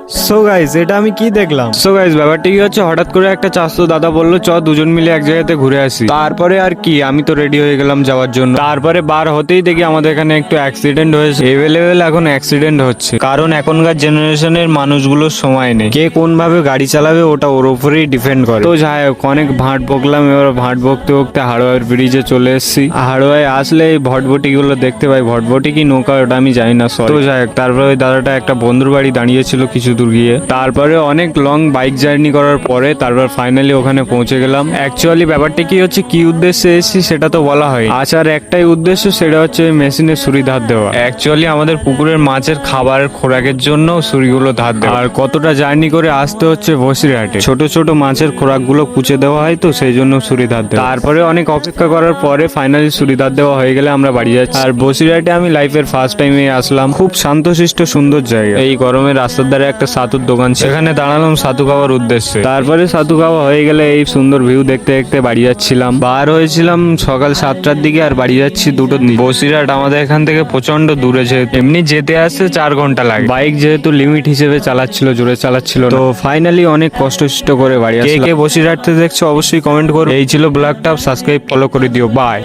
So guys, এটা আমি কি দেখলাম? সো গাইস, ব্যাপারটা কি হচ্ছে, হঠাৎ করে একটা চাচতো দাদা বললো চ দুজন মিলে এক জায়গাতে ঘুরে আসি। তারপরে আর কি, আমি তো রেডি হয়ে গেলাম যাওয়ার জন্য। তারপরে বার হতেই দেখি আমাদের এখানে একটু অ্যাক্সিডেন্ট হয়েছে। এভেলেবেল এখন অ্যাক্সিডেন্ট হচ্ছে, কারণ এখনকার জেনারেশনের মানুষগুলোর সময় নেই। কে কোন ভাবে গাড়ি চালাবে ওটা ওর উপরেই ডিপেন্ড করে। তো যাই হোক, অনেক ভাঁট বকলাম। এবার ভাঁট বকতে বকতে হাড়োয়ার ব্রিজে চলে এসেছি। হাড়োয়ায় আসলে এই ভটভটি গুলো দেখতে পাই। ভটভটি কি নৌকা ওটা আমি জানি না, তো যাই হোক, তারপরে ওই দাদাটা একটা বন্ধুর বাড়ি দাঁড়িয়েছিল কিছু দূর গিয়ে। তারপরে অনেক লং বাইক জার্নি করার পরে তারপর ফাইনালি ওখানে পৌঁছে গেলাম। অ্যাকচুয়ালি ব্যাপারটা কি হচ্ছে, কি উদ্দেশ্যে এসেছি সেটা তো বলা হয়। আসার একটাই উদ্দেশ্য, সেটা হচ্ছে মেশিনে ছুরি ধার দেওয়া। অ্যাকচুয়ালি আমাদের পুকুরের মাছের খাবারের খোরাকের জন্য ছুরিগুলো ধার দেওয়া। আর কতটা জার্নি করে আসতে হচ্ছে বসিরহাটে, ছোট ছোট মাছের খোরাকগুলো কুচে দেওয়া হয়, তো সেই জন্য ছুরি ধার দেওয়া। তারপরে অনেক অপেক্ষা করার পরে ফাইনালি ছুরি ধার দেওয়া হয়ে গেলে আমরা বাড়ি যাচ্ছি। আর বসিরহাটে আমি লাইফের ফার্স্ট টাইমে আসলাম। খুব শান্তশিষ্ট সুন্দর জায়গা। এই গরমে রাস্তার ধারে একটা ছাতুর দোকান, সেখানে দাঁড়ালাম ছাতু খাওয়ার উদ্দেশ্যে। তারপরে ছাতু খাওয়া হয়ে গেলে এই সুন্দর ভিউ দেখতে দেখতে বাড়ি যাচ্ছিলাম। বার হয়েছিলাম সকাল 7টার দিকে, আর বাড়ি যাচ্ছি 2টোর দিকে। বসিরহাট আমাদের এখান থেকে প্রচন্ড দূরে, যেহেতু এমনি যেতে আসতে 4 ঘন্টা লাগে। বাইক যেহেতু লিমিট হিসেবে চালাচ্ছিল, জোরে চালাচ্ছিল না, তো ফাইনালি অনেক কষ্ট করে বাড়ি আসলাম। কে কে বসিরহাট থেকে দেখছো অবশ্যই কমেন্ট করো। এই ছিল ব্লগটা, সাবস্ক্রাইব ফলো করে দিও। বাই।